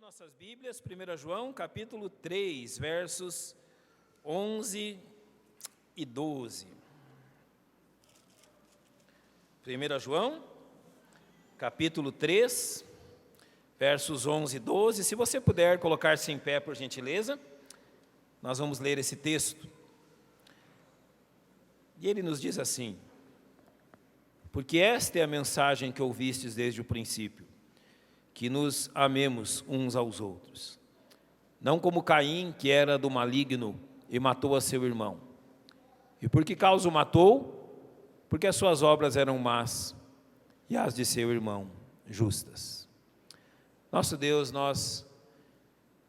Nossas Bíblias, 1 João, capítulo 3, versos 11 e 12. 1 João, capítulo 3, versos 11 e 12. Se você puder colocar-se em pé, por gentileza, nós vamos ler esse texto. E ele nos diz assim: porque esta é a mensagem que ouvistes desde o princípio, que nos amemos uns aos outros. Não como Caim, que era do maligno e matou a seu irmão. E por que causa o matou? Porque as suas obras eram más e as de seu irmão justas. Nosso Deus, nós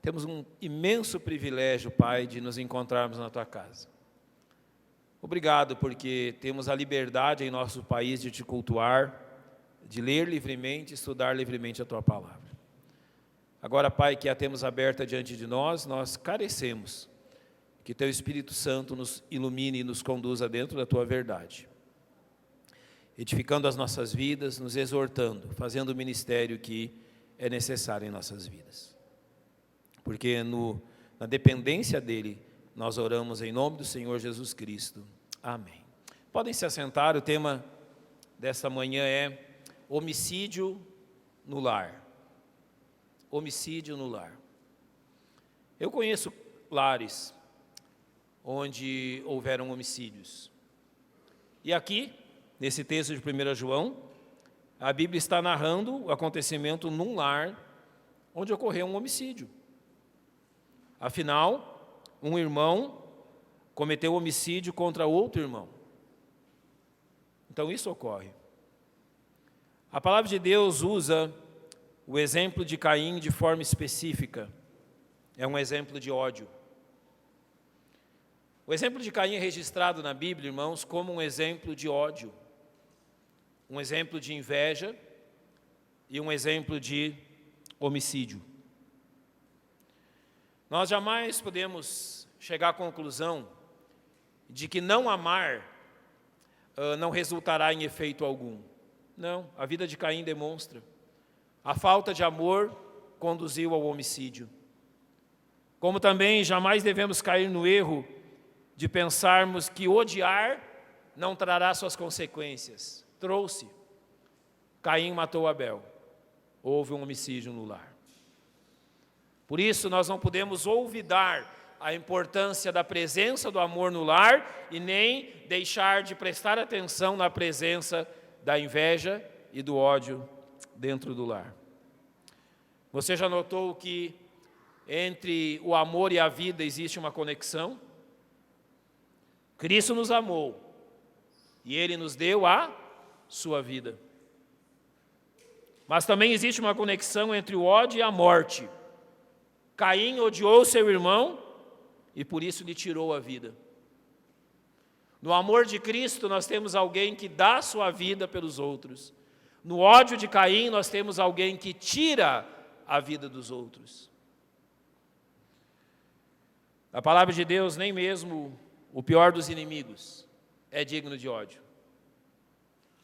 temos um imenso privilégio, Pai, de nos encontrarmos na Tua casa. Obrigado porque temos a liberdade em nosso país de Te cultuar, de ler livremente, estudar livremente a Tua palavra. Agora, Pai, que a temos aberta diante de nós carecemos que Teu Espírito Santo nos ilumine e nos conduza dentro da Tua verdade, edificando as nossas vidas, nos exortando, fazendo o ministério que é necessário em nossas vidas. Porque na dependência dEle, nós oramos em nome do Senhor Jesus Cristo. Amém. Podem se assentar. O tema dessa manhã é homicídio no lar. Homicídio no lar. Eu conheço lares onde houveram homicídios. E aqui, nesse texto de 1 João, a Bíblia está narrando o acontecimento num lar onde ocorreu um homicídio. Afinal, um irmão cometeu homicídio contra outro irmão. Então isso ocorre. A palavra de Deus usa o exemplo de Caim de forma específica. É um exemplo de ódio. O exemplo de Caim é registrado na Bíblia, irmãos, como um exemplo de ódio, um exemplo de inveja e um exemplo de homicídio. Nós jamais podemos chegar à conclusão de que não amar não resultará em efeito algum. Não, a vida de Caim demonstra. A falta de amor conduziu ao homicídio. Como também jamais devemos cair no erro de pensarmos que odiar não trará suas consequências. Trouxe. Caim matou Abel. Houve um homicídio no lar. Por isso, nós não podemos olvidar a importância da presença do amor no lar e nem deixar de prestar atenção na presença da inveja e do ódio dentro do lar. Você já notou que entre o amor e a vida existe uma conexão? Cristo nos amou e Ele nos deu a sua vida. Mas também existe uma conexão entre o ódio e a morte. Caim odiou seu irmão e por isso lhe tirou a vida. No amor de Cristo nós temos alguém que dá sua vida pelos outros. No ódio de Caim nós temos alguém que tira a vida dos outros. A palavra de Deus, nem mesmo o pior dos inimigos é digno de ódio.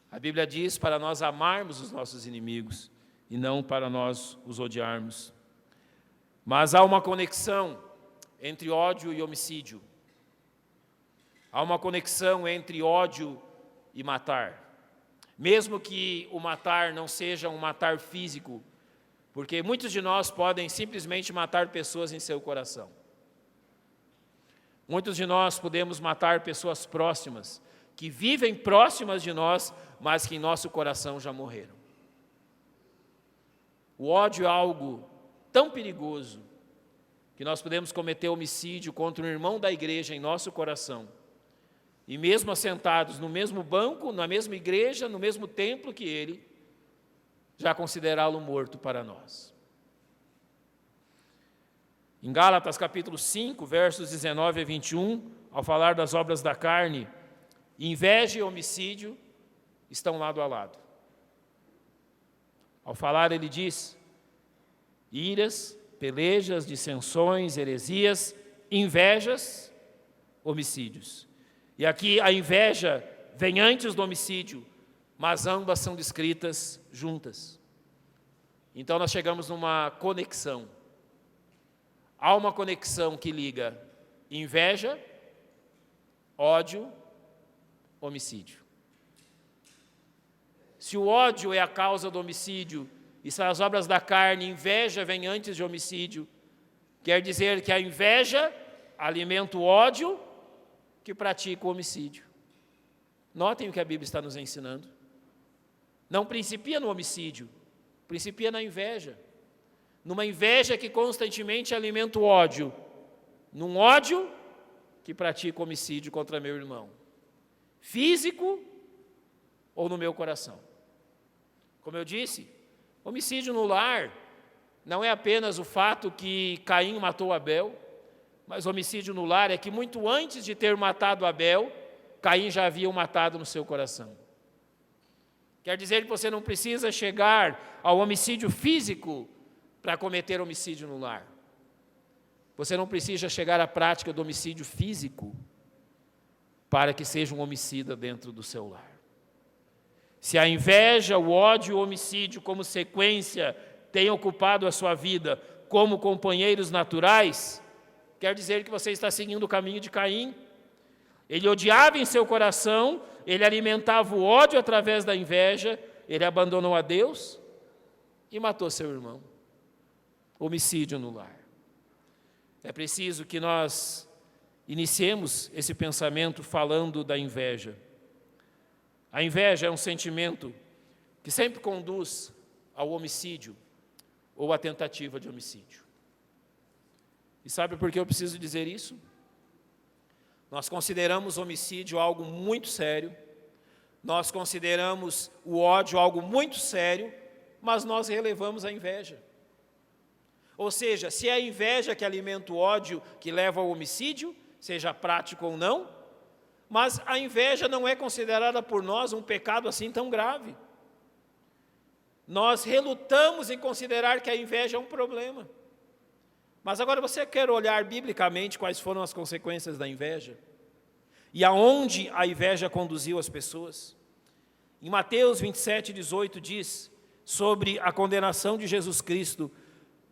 A Bíblia diz para nós amarmos os nossos inimigos e não para nós os odiarmos. Mas há uma conexão entre ódio e homicídio. Há uma conexão entre ódio e matar. Mesmo que o matar não seja um matar físico, porque muitos de nós podem simplesmente matar pessoas em seu coração. Muitos de nós podemos matar pessoas próximas, que vivem próximas de nós, mas que em nosso coração já morreram. O ódio é algo tão perigoso que nós podemos cometer homicídio contra um irmão da igreja em nosso coração. E mesmo assentados no mesmo banco, na mesma igreja, no mesmo templo que ele, já considerá-lo morto para nós. Em Gálatas capítulo 5, versos 19 a 21, ao falar das obras da carne, inveja e homicídio estão lado a lado. Ao falar ele diz: iras, pelejas, dissensões, heresias, invejas, homicídios. E aqui a inveja vem antes do homicídio, mas ambas são descritas juntas. Então nós chegamos numa conexão. há uma conexão que liga inveja, ódio, homicídio. Se o ódio é a causa do homicídio, e se as obras da carne, inveja vem antes de homicídio, quer dizer que a inveja alimenta o ódio que pratica o homicídio. Notem o que a Bíblia está nos ensinando. Não principia no homicídio, principia na inveja. Numa inveja que constantemente alimenta o ódio. Num ódio que pratica homicídio contra meu irmão. Físico ou no meu coração. Como eu disse, homicídio no lar não é apenas o fato que Caim matou Abel, mas homicídio no lar é que muito antes de ter matado Abel, Caim já havia o matado no seu coração. Quer dizer que você não precisa chegar ao homicídio físico para cometer homicídio no lar. Você não precisa chegar à prática do homicídio físico para que seja um homicida dentro do seu lar. Se a inveja, o ódio e o homicídio como sequência têm ocupado a sua vida como companheiros naturais, quer dizer que você está seguindo o caminho de Caim. Ele odiava em seu coração, ele alimentava o ódio através da inveja, ele abandonou a Deus e matou seu irmão. Homicídio no lar. É preciso que nós iniciemos esse pensamento falando da inveja. A inveja é um sentimento que sempre conduz ao homicídio ou à tentativa de homicídio. E sabe por que eu preciso dizer isso? Nós consideramos homicídio algo muito sério, nós consideramos o ódio algo muito sério, mas nós relevamos a inveja. Ou seja, se é a inveja que alimenta o ódio que leva ao homicídio, seja prático ou não, mas a inveja não é considerada por nós um pecado assim tão grave. Nós relutamos em considerar que a inveja é um problema. Mas agora você quer olhar biblicamente quais foram as consequências da inveja? E aonde a inveja conduziu as pessoas? Em Mateus 27:18 diz sobre a condenação de Jesus Cristo,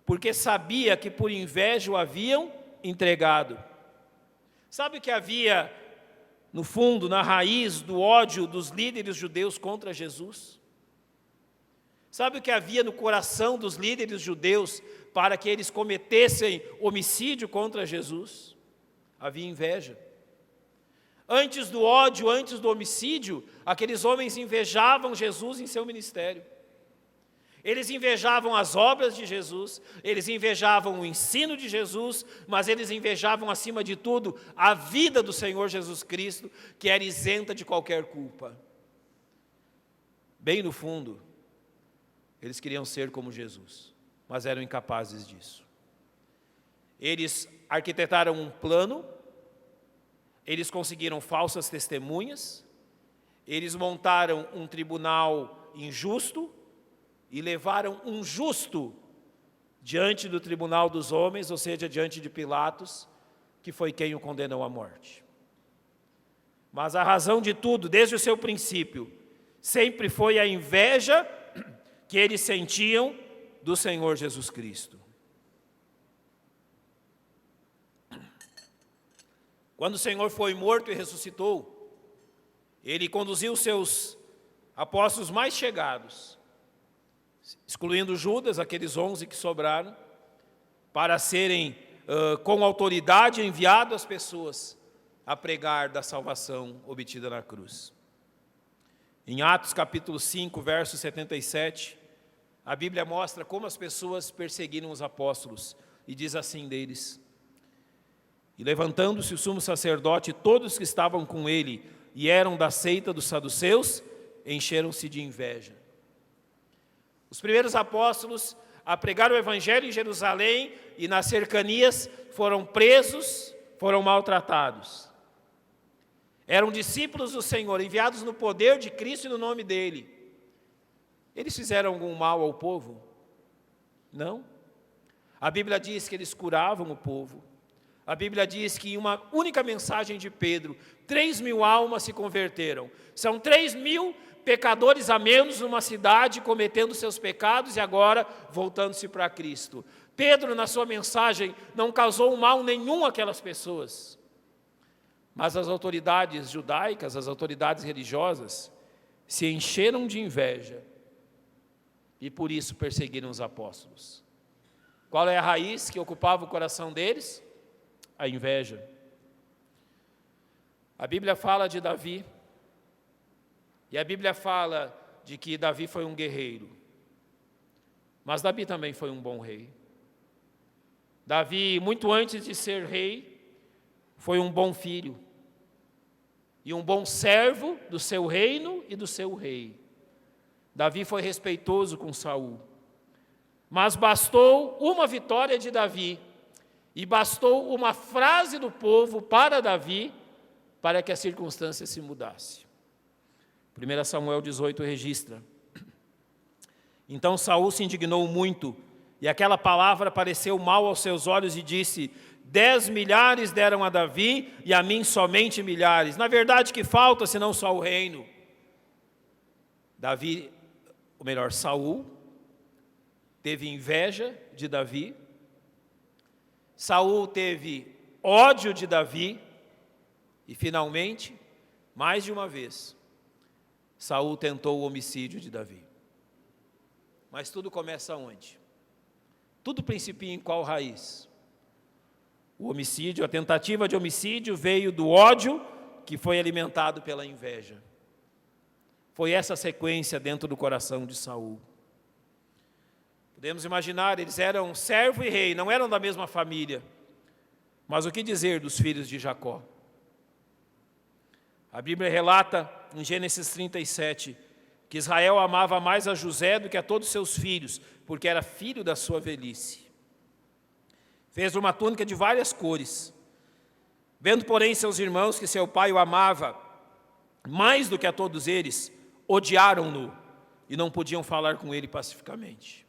porque sabia que por inveja o haviam entregado. Sabe o que havia no fundo, na raiz do ódio dos líderes judeus contra Jesus? Sabe o que havia no coração dos líderes judeus para que eles cometessem homicídio contra Jesus? Havia inveja. Antes do ódio, antes do homicídio, aqueles homens invejavam Jesus em seu ministério. Eles invejavam as obras de Jesus, eles invejavam o ensino de Jesus, mas eles invejavam, acima de tudo, a vida do Senhor Jesus Cristo, que era isenta de qualquer culpa. Bem no fundo, eles queriam ser como Jesus, mas eram incapazes disso. Eles arquitetaram um plano, eles conseguiram falsas testemunhas, eles montaram um tribunal injusto, e levaram um justo diante do tribunal dos homens, ou seja, diante de Pilatos, que foi quem o condenou à morte. Mas a razão de tudo, desde o seu princípio, sempre foi a inveja que eles sentiam do Senhor Jesus Cristo. Quando o Senhor foi morto e ressuscitou, Ele conduziu os seus apóstolos mais chegados, excluindo Judas, aqueles 11 que sobraram, para serem, com autoridade, enviados às pessoas a pregar da salvação obtida na cruz. Em Atos capítulo 5, verso 77, a Bíblia mostra como as pessoas perseguiram os apóstolos, e diz assim deles: e levantando-se o sumo sacerdote e todos que estavam com ele, e eram da seita dos saduceus, encheram-se de inveja. Os primeiros apóstolos, a pregar o evangelho em Jerusalém e nas cercanias, foram presos, foram maltratados. Eram discípulos do Senhor, enviados no poder de Cristo e no nome dEle. Eles fizeram algum mal ao povo? Não. A Bíblia diz que eles curavam o povo. A Bíblia diz que em uma única mensagem de Pedro, 3.000 almas se converteram. São 3.000 pecadores a menos numa cidade cometendo seus pecados e agora voltando-se para Cristo. Pedro, na sua mensagem, não causou mal nenhum àquelas pessoas. Mas as autoridades judaicas, as autoridades religiosas, se encheram de inveja e por isso perseguiram os apóstolos. Qual é a raiz que ocupava o coração deles? A inveja. A Bíblia fala de Davi, e a Bíblia fala de que Davi foi um guerreiro, mas Davi também foi um bom rei. Davi, muito antes de ser rei, foi um bom filho e um bom servo do seu reino e do seu rei. Davi foi respeitoso com Saul, mas bastou uma vitória de Davi e bastou uma frase do povo para Davi para que a circunstância se mudasse. 1 Samuel 18 registra: então Saul se indignou muito, e aquela palavra pareceu mal aos seus olhos, e disse: 10 milhares deram a Davi, e a mim somente milhares. Na verdade, que falta, senão só o reino? Saul teve inveja de Davi, Saul teve ódio de Davi, e finalmente, mais de uma vez, Saul tentou o homicídio de Davi. Mas tudo começa onde? Tudo principia em qual raiz? O homicídio, a tentativa de homicídio veio do ódio que foi alimentado pela inveja. Foi essa sequência dentro do coração de Saul. Podemos imaginar, eles eram servo e rei, não eram da mesma família. Mas o que dizer dos filhos de Jacó? A Bíblia relata em Gênesis 37 que Israel amava mais a José do que a todos seus filhos, porque era filho da sua velhice. Fez uma túnica de várias cores. Vendo, porém, seus irmãos que seu pai o amava mais do que a todos eles, odiaram-no e não podiam falar com ele pacificamente.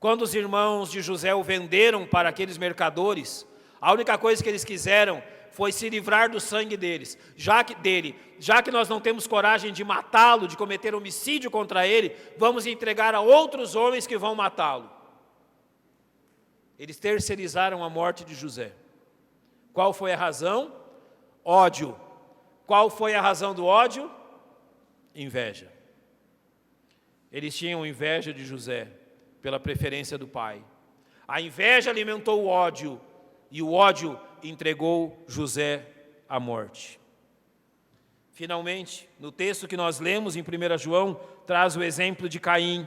Quando os irmãos de José o venderam para aqueles mercadores, a única coisa que eles quiseram foi se livrar do sangue deles, já que nós não temos coragem de matá-lo, de cometer homicídio contra ele, vamos entregar a outros homens que vão matá-lo. Eles terceirizaram a morte de José. Qual foi a razão? Ódio. Qual foi a razão do ódio? Inveja. Eles tinham inveja de José pela preferência do pai. A inveja alimentou o ódio, e o ódio entregou José à morte. Finalmente, no texto que nós lemos em 1 João, traz o exemplo de Caim.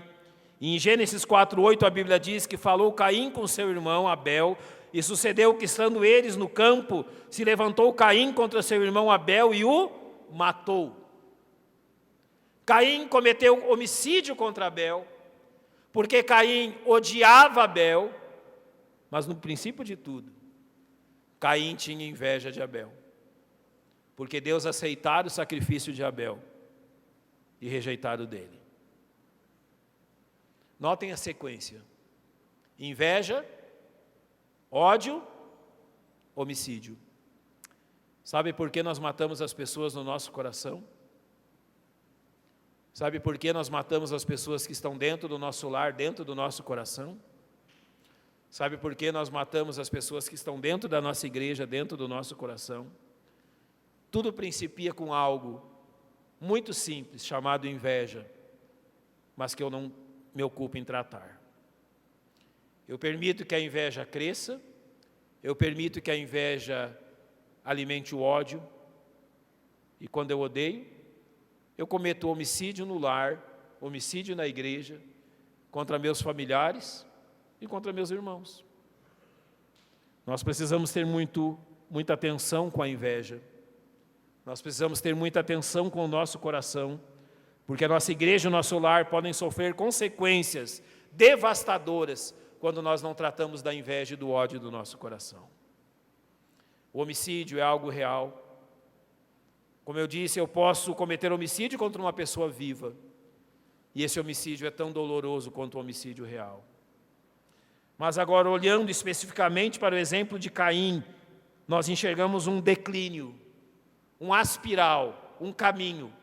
E em Gênesis 4:8 a Bíblia diz que falou Caim com seu irmão Abel, e sucedeu que, estando eles no campo, se levantou Caim contra seu irmão Abel e o matou. Caim cometeu homicídio contra Abel, porque Caim odiava Abel, mas no princípio de tudo, Caim tinha inveja de Abel, porque Deus aceitara o sacrifício de Abel e rejeitara o dele. Notem a sequência: inveja, ódio, homicídio. Sabe por que nós matamos as pessoas no nosso coração? Sabe por que nós matamos as pessoas que estão dentro do nosso lar, dentro do nosso coração? Sabe por que nós matamos as pessoas que estão dentro da nossa igreja, dentro do nosso coração? Tudo principia com algo muito simples, chamado inveja, mas que eu não me ocupo em tratar. Eu permito que a inveja cresça, eu permito que a inveja alimente o ódio, e quando eu odeio, eu cometo homicídio no lar, homicídio na igreja, contra meus familiares e contra meus irmãos. Nós precisamos ter muita atenção com a inveja. Nós precisamos ter muita atenção com o nosso coração, porque a nossa igreja e o nosso lar podem sofrer consequências devastadoras quando nós não tratamos da inveja e do ódio do nosso coração. O homicídio é algo real. Como eu disse, eu posso cometer homicídio contra uma pessoa viva, e esse homicídio é tão doloroso quanto o homicídio real. Mas agora, olhando especificamente para o exemplo de Caim, nós enxergamos um declínio, um aspiral, um caminho.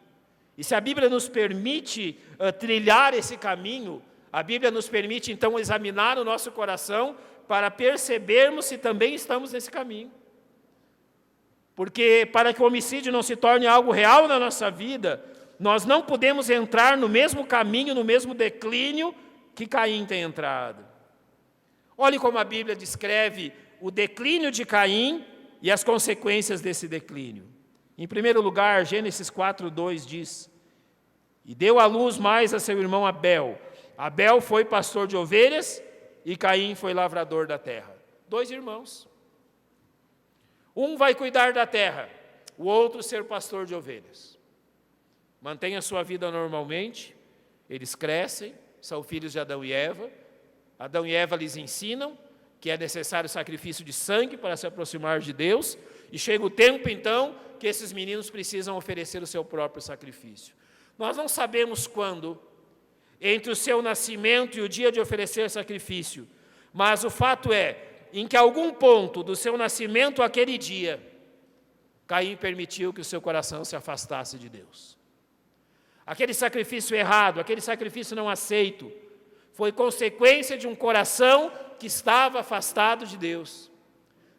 E se a Bíblia nos permite trilhar esse caminho, A Bíblia nos permite, então, examinar o nosso coração para percebermos se também estamos nesse caminho. Porque para que o homicídio não se torne algo real na nossa vida, nós não podemos entrar no mesmo caminho, no mesmo declínio que Caim tem entrado. Olhe como a Bíblia descreve o declínio de Caim e as consequências desse declínio. Em primeiro lugar, Gênesis 4:2 diz: e deu à luz mais a seu irmão Abel. Abel foi pastor de ovelhas e Caim foi lavrador da terra. 2 irmãos. Um vai cuidar da terra, o outro ser pastor de ovelhas. Mantém a sua vida normalmente, eles crescem, são filhos de Adão e Eva. Adão e Eva lhes ensinam que é necessário sacrifício de sangue para se aproximar de Deus, e chega o tempo então que esses meninos precisam oferecer o seu próprio sacrifício. Nós não sabemos quando, entre o seu nascimento e o dia de oferecer sacrifício, mas o fato é, em que algum ponto do seu nascimento aquele dia, Caim permitiu que o seu coração se afastasse de Deus. Aquele sacrifício errado, aquele sacrifício não aceito, foi consequência de um coração que estava afastado de Deus,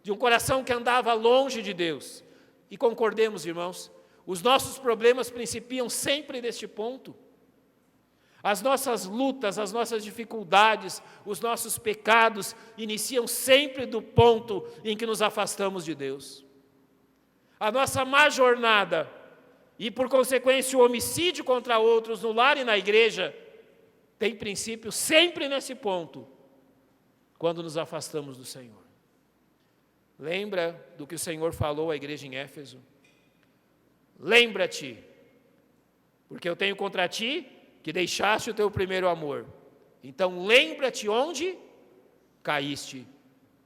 de um coração que andava longe de Deus. E concordemos, irmãos, os nossos problemas principiam sempre deste ponto. As nossas lutas, as nossas dificuldades, os nossos pecados iniciam sempre do ponto em que nos afastamos de Deus. A nossa má jornada e, por consequência, o homicídio contra outros no lar e na igreja tem princípio sempre nesse ponto, quando nos afastamos do Senhor. Lembra do que o Senhor falou à igreja em Éfeso? Lembra-te, porque eu tenho contra ti que deixaste o teu primeiro amor. Então lembra-te onde caíste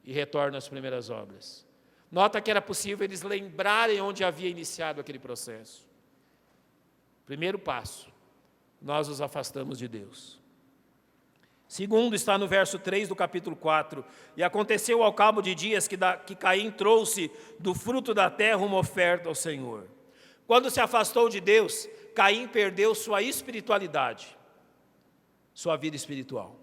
e retorna às primeiras obras. Nota que era possível eles lembrarem onde havia iniciado aquele processo. Primeiro passo, nós nos afastamos de Deus. Segundo, está no verso 3 do capítulo 4. E aconteceu ao cabo de dias que Caim trouxe do fruto da terra uma oferta ao Senhor. Quando se afastou de Deus, Caim perdeu sua espiritualidade, sua vida espiritual.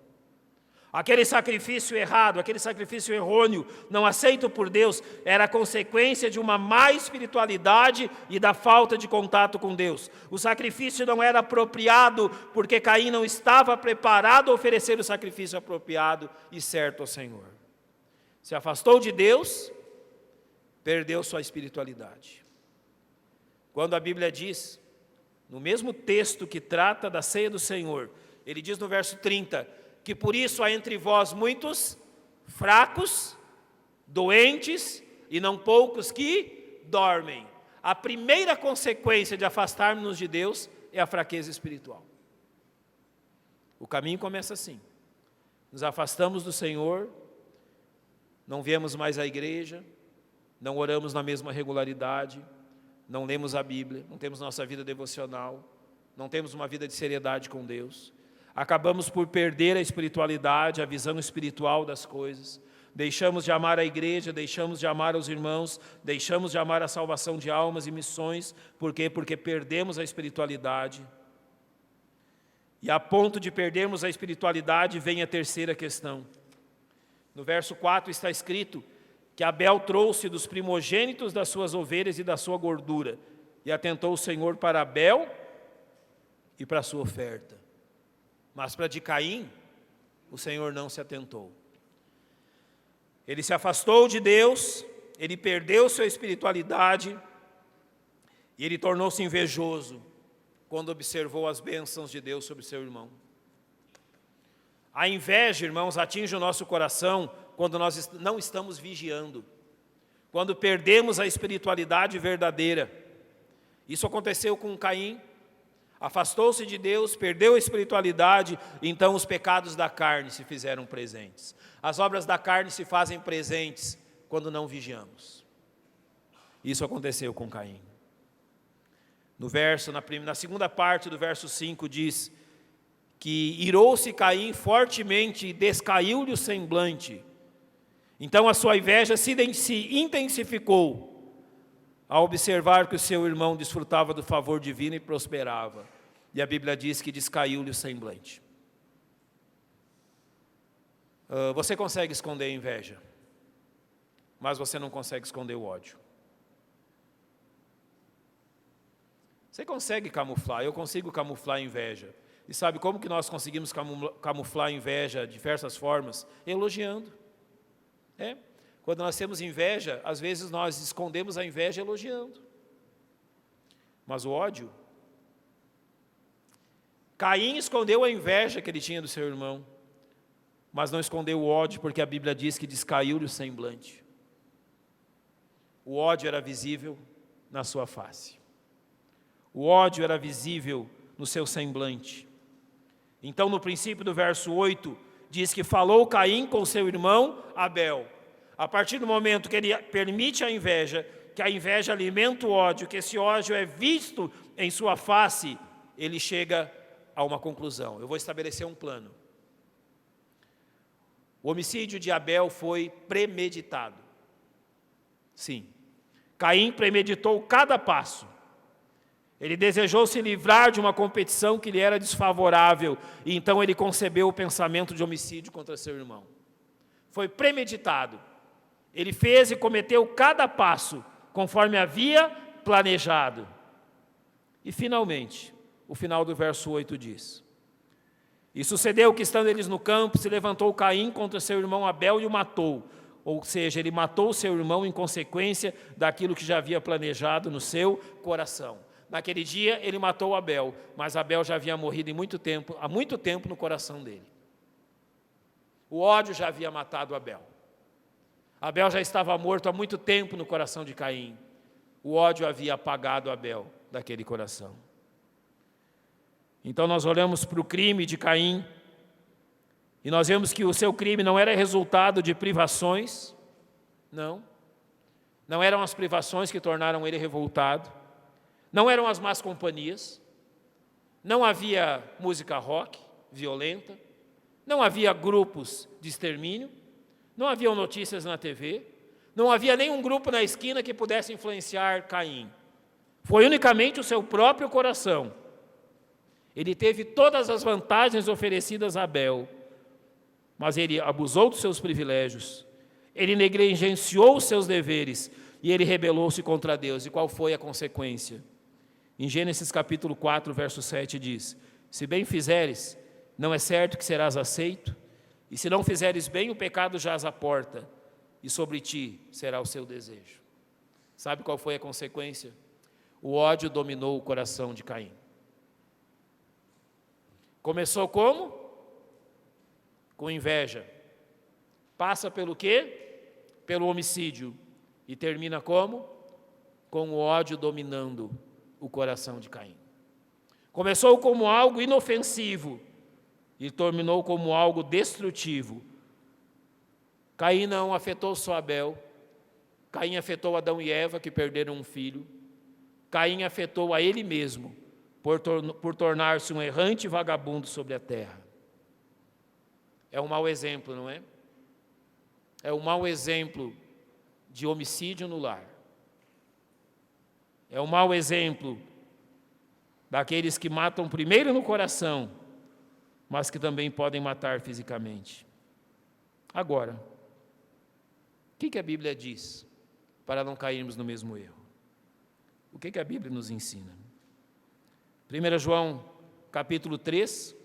Aquele sacrifício errado, aquele sacrifício errôneo, não aceito por Deus, era consequência de uma má espiritualidade e da falta de contato com Deus. O sacrifício não era apropriado porque Caim não estava preparado a oferecer o sacrifício apropriado e certo ao Senhor. Se afastou de Deus, perdeu sua espiritualidade. Quando a Bíblia diz, no mesmo texto que trata da ceia do Senhor, ele diz no verso 30, que por isso há entre vós muitos fracos, doentes e não poucos que dormem. A primeira consequência de afastarmos-nos de Deus é a fraqueza espiritual. O caminho começa assim. Nos afastamos do Senhor, não viemos mais à igreja, não oramos na mesma regularidade, não lemos a Bíblia, não temos nossa vida devocional, não temos uma vida de seriedade com Deus. Acabamos por perder a espiritualidade, a visão espiritual das coisas. Deixamos de amar a igreja, deixamos de amar os irmãos, deixamos de amar a salvação de almas e missões. Por quê? Porque perdemos a espiritualidade. E a ponto de perdermos a espiritualidade, vem a terceira questão. No verso 4 está escrito que Abel trouxe dos primogênitos das suas ovelhas e da sua gordura, e atentou o Senhor para Abel e para a sua oferta. Mas para de Caim, o Senhor não se atentou. Ele se afastou de Deus, ele perdeu sua espiritualidade, e ele tornou-se invejoso quando observou as bênçãos de Deus sobre seu irmão. A inveja, irmãos, atinge o nosso coração quando nós não estamos vigiando, quando perdemos a espiritualidade verdadeira. Isso aconteceu com Caim, afastou-se de Deus, perdeu a espiritualidade, então os pecados da carne se fizeram presentes. As obras da carne se fazem presentes quando não vigiamos. Isso aconteceu com Caim. Na segunda parte do verso 5 diz que irou-se Caim fortemente e descaiu-lhe o semblante. Então a sua inveja se intensificou ao observar que o seu irmão desfrutava do favor divino e prosperava. E a Bíblia diz que descaiu-lhe o semblante. Você consegue esconder a inveja, mas você não consegue esconder o ódio. Você consegue camuflar, eu consigo camuflar a inveja. E sabe como que nós conseguimos camuflar a inveja de diversas formas? Elogiando. Quando nós temos inveja, às vezes nós escondemos a inveja elogiando. Mas o ódio... Caim escondeu a inveja que ele tinha do seu irmão, mas não escondeu o ódio, porque a Bíblia diz que descaiu-lhe o semblante. O ódio era visível na sua face. O ódio era visível no seu semblante. Então, no princípio do verso 8, diz que falou Caim com seu irmão Abel. A partir do momento que ele permite a inveja, que a inveja alimenta o ódio, que esse ódio é visto em sua face, ele chega a uma conclusão. Eu vou estabelecer um plano. O homicídio de Abel foi premeditado. Sim. Caim premeditou cada passo. Ele desejou se livrar de uma competição que lhe era desfavorável, e então ele concebeu o pensamento de homicídio contra seu irmão. Foi premeditado. Ele fez e cometeu cada passo, conforme havia planejado. E finalmente, o final do verso 8 diz: E sucedeu que, estando eles no campo, se levantou Caim contra seu irmão Abel e o matou. Ou seja, ele matou seu irmão em consequência daquilo que já havia planejado no seu coração. Naquele dia ele matou Abel, mas Abel já havia morrido há muito tempo no coração dele. O ódio já havia matado Abel. Abel já estava morto há muito tempo no coração de Caim. O ódio havia apagado Abel daquele coração. Então nós olhamos para o crime de Caim e nós vemos que o seu crime não era resultado de privações, não eram as privações que tornaram ele revoltado, não eram as más companhias, não havia música rock violenta, não havia grupos de extermínio, não havia notícias na TV, não havia nenhum grupo na esquina que pudesse influenciar Caim. Foi unicamente o seu próprio coração. Ele teve todas as vantagens oferecidas a Abel, mas ele abusou dos seus privilégios, ele negligenciou os seus deveres e ele rebelou-se contra Deus. E qual foi a consequência? Em Gênesis capítulo 4, verso 7 diz: Se bem fizeres, não é certo que serás aceito, e se não fizeres bem, o pecado jaz à porta, e sobre ti será o seu desejo. Sabe qual foi a consequência? O ódio dominou o coração de Caim. Começou como? Com inveja. Passa pelo quê? Pelo homicídio. E termina como? Com o ódio dominando o coração de Caim. Começou como algo inofensivo e terminou como algo destrutivo. Caim não afetou só Abel. Caim afetou Adão e Eva, que perderam um filho. Caim afetou a ele mesmo, por tornar-se um errante vagabundo sobre a terra. É um mau exemplo, não é? É um mau exemplo de homicídio no lar. É um mau exemplo daqueles que matam primeiro no coração, mas que também podem matar fisicamente. Agora, o que a Bíblia diz para não cairmos no mesmo erro? O que a Bíblia nos ensina? 1 João, capítulo 3,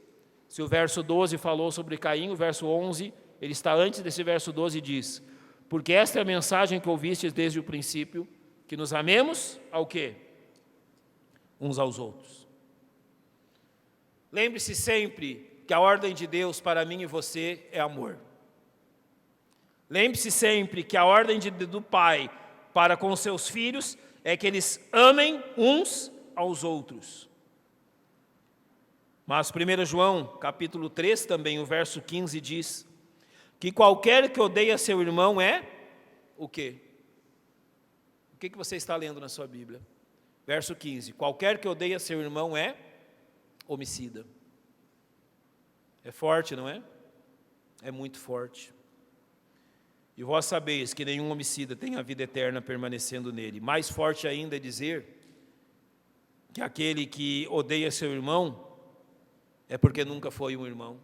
se o verso 12 falou sobre Caim, o verso 11, ele está antes desse verso 12 e diz: Porque esta é a mensagem que ouvistes desde o princípio, que nos amemos ao quê? Uns aos outros. Lembre-se sempre que a ordem de Deus para mim e você é amor. Lembre-se sempre que a ordem do Pai para com os seus filhos é que eles amem uns aos outros. Mas 1 João, capítulo 3, também o verso 15 diz que qualquer que odeia seu irmão é o quê? O que você está lendo na sua Bíblia? Verso 15, qualquer que odeia seu irmão é homicida. É forte, não é? É muito forte. E vós sabeis que nenhum homicida tem a vida eterna permanecendo nele. Mais forte ainda é dizer que aquele que odeia seu irmão é porque nunca foi um irmão.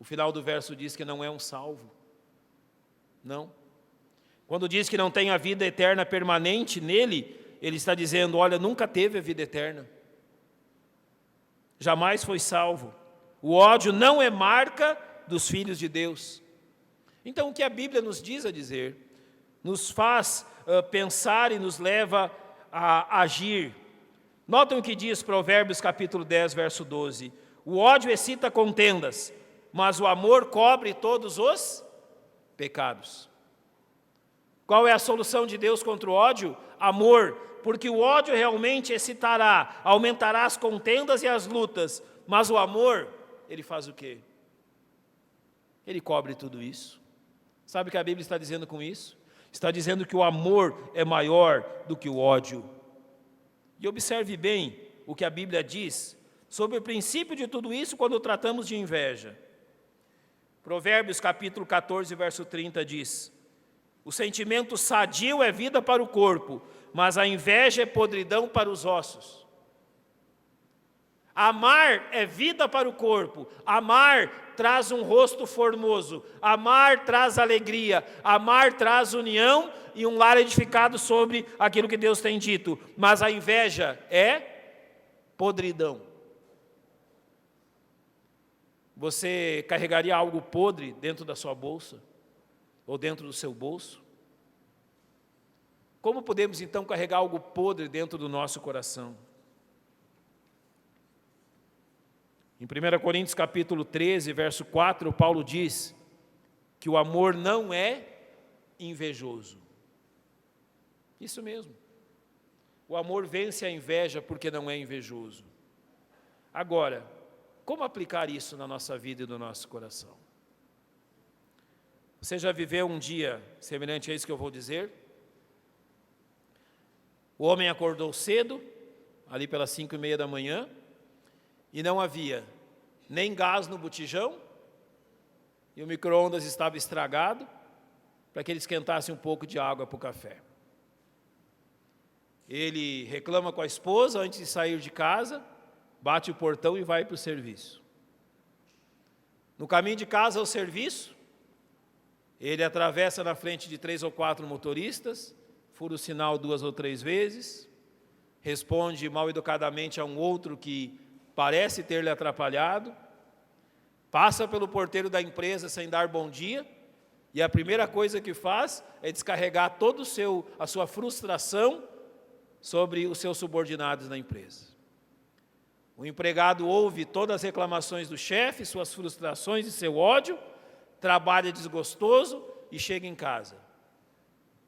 O final do verso diz que não é um salvo. Não. Quando diz que não tem a vida eterna permanente nele, ele está dizendo, olha, nunca teve a vida eterna. Jamais foi salvo. O ódio não é marca dos filhos de Deus. Então, o que a Bíblia nos diz a dizer, nos faz pensar e nos leva a agir. Notem o que diz Provérbios capítulo 10, verso 12. O ódio excita contendas, mas o amor cobre todos os pecados. Qual é a solução de Deus contra o ódio? Amor, porque o ódio realmente excitará, aumentará as contendas e as lutas, mas o amor, ele faz o quê? Ele cobre tudo isso. Sabe o que a Bíblia está dizendo com isso? Está dizendo que o amor é maior do que o ódio. E observe bem o que a Bíblia diz sobre o princípio de tudo isso quando tratamos de inveja. Provérbios capítulo 14, verso 30 diz: o sentimento sadio é vida para o corpo, mas a inveja é podridão para os ossos. Amar é vida para o corpo, amar traz um rosto formoso, amar traz alegria, amar traz união e um lar edificado sobre aquilo que Deus tem dito, mas a inveja é podridão. Você carregaria algo podre dentro da sua bolsa? Ou dentro do seu bolso? Como podemos então carregar algo podre dentro do nosso coração? Em 1 Coríntios capítulo 13, verso 4, Paulo diz que o amor não é invejoso. Isso mesmo. O amor vence a inveja porque não é invejoso. Agora, como aplicar isso na nossa vida e no nosso coração? Você já viveu um dia semelhante a isso que eu vou dizer? O homem acordou cedo, ali pelas 5:30 da manhã, e não havia nem gás no botijão, e o micro-ondas estava estragado, para que ele esquentasse um pouco de água para o café. Ele reclama com a esposa antes de sair de casa, bate o portão e vai para o serviço. No caminho de casa ao serviço, ele atravessa na frente de 3 ou 4 motoristas, fura o sinal 2 ou 3 vezes, responde mal educadamente a um outro que parece ter lhe atrapalhado, passa pelo porteiro da empresa sem dar bom dia, e a primeira coisa que faz é descarregar toda a sua frustração sobre os seus subordinados na empresa. O empregado ouve todas as reclamações do chefe, suas frustrações e seu ódio, trabalha desgostoso e chega em casa.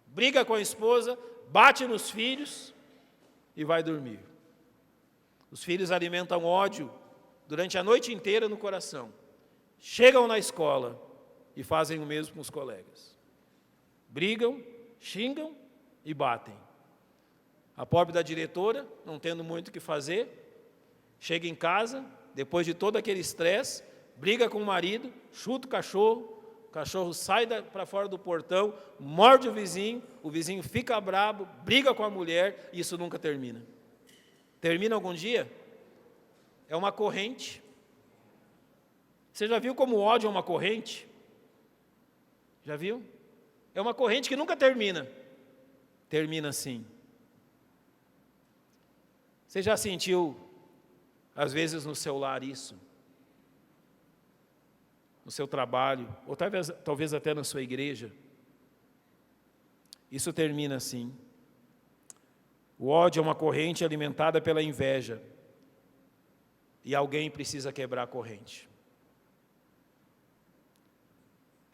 Briga com a esposa, bate nos filhos e vai dormir. Os filhos alimentam ódio durante a noite inteira no coração. Chegam na escola e fazem o mesmo com os colegas. Brigam, xingam e batem. A pobre da diretora, não tendo muito o que fazer, chega em casa, depois de todo aquele estresse, briga com o marido, chuta o cachorro sai para fora do portão, morde o vizinho fica brabo, briga com a mulher, e isso nunca termina. Termina algum dia? É uma corrente. Você já viu como o ódio é uma corrente? Já viu? É uma corrente que nunca termina. Termina assim. Você já sentiu, às vezes no seu lar isso? No seu trabalho, ou talvez até na sua igreja? Isso termina assim. O ódio é uma corrente alimentada pela inveja. E alguém precisa quebrar a corrente.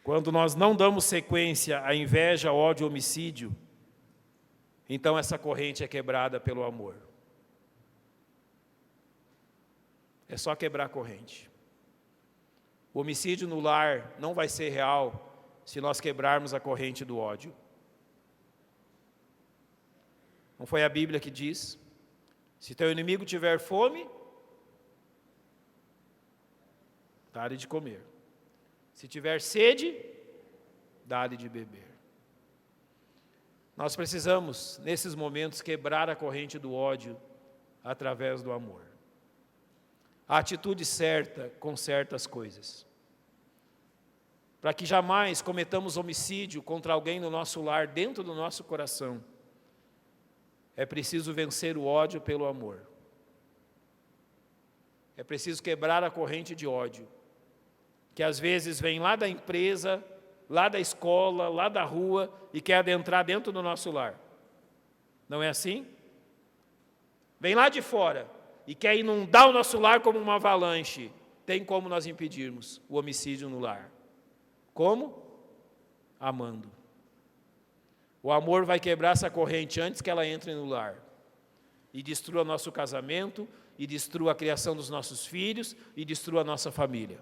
Quando nós não damos sequência à inveja, ódio, homicídio, então essa corrente é quebrada pelo amor. É só quebrar a corrente. O homicídio no lar não vai ser real se nós quebrarmos a corrente do ódio. Não foi a Bíblia que diz? Se teu inimigo tiver fome, dá-lhe de comer. Se tiver sede, dá-lhe de beber. Nós precisamos, nesses momentos, quebrar a corrente do ódio através do amor. A atitude certa conserta as coisas. para que jamais cometamos homicídio contra alguém no nosso lar, dentro do nosso coração, é preciso vencer o ódio pelo amor. É preciso quebrar a corrente de ódio, que às vezes vem lá da empresa, lá da escola, lá da rua, e quer adentrar dentro do nosso lar. Não é assim? Vem lá de fora e quer inundar o nosso lar como uma avalanche. Tem como nós impedirmos o homicídio no lar? Como? Amando. O amor vai quebrar essa corrente antes que ela entre no lar e destrua nosso casamento, e destrua a criação dos nossos filhos, e destrua a nossa família.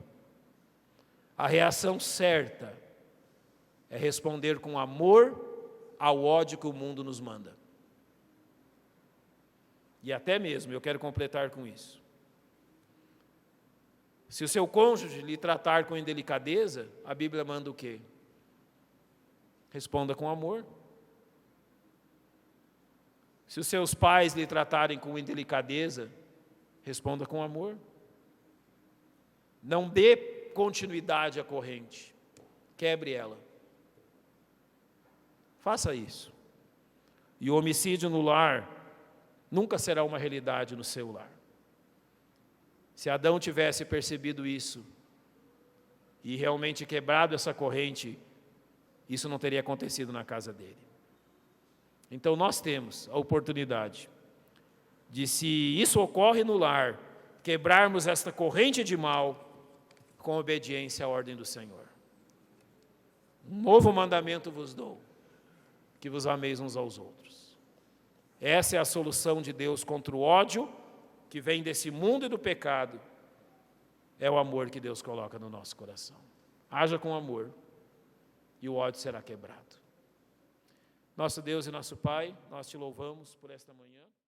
A reação certa é responder com amor ao ódio que o mundo nos manda. E até mesmo, eu quero completar com isso. Se o seu cônjuge lhe tratar com indelicadeza, a Bíblia manda o quê? Responda com amor. Se os seus pais lhe tratarem com indelicadeza, responda com amor. Não dê continuidade à corrente. Quebre ela. Faça isso. E o homicídio no lar nunca será uma realidade no seu lar. Se Adão tivesse percebido isso e realmente quebrado essa corrente, isso não teria acontecido na casa dele. Então nós temos a oportunidade de, se isso ocorre no lar, quebrarmos esta corrente de mal com obediência à ordem do Senhor. Um novo mandamento vos dou, que vos ameis uns aos outros. Essa é a solução de Deus contra o ódio que vem desse mundo e do pecado. É o amor que Deus coloca no nosso coração. Haja com amor e o ódio será quebrado. Nosso Deus e nosso Pai, nós te louvamos por esta manhã.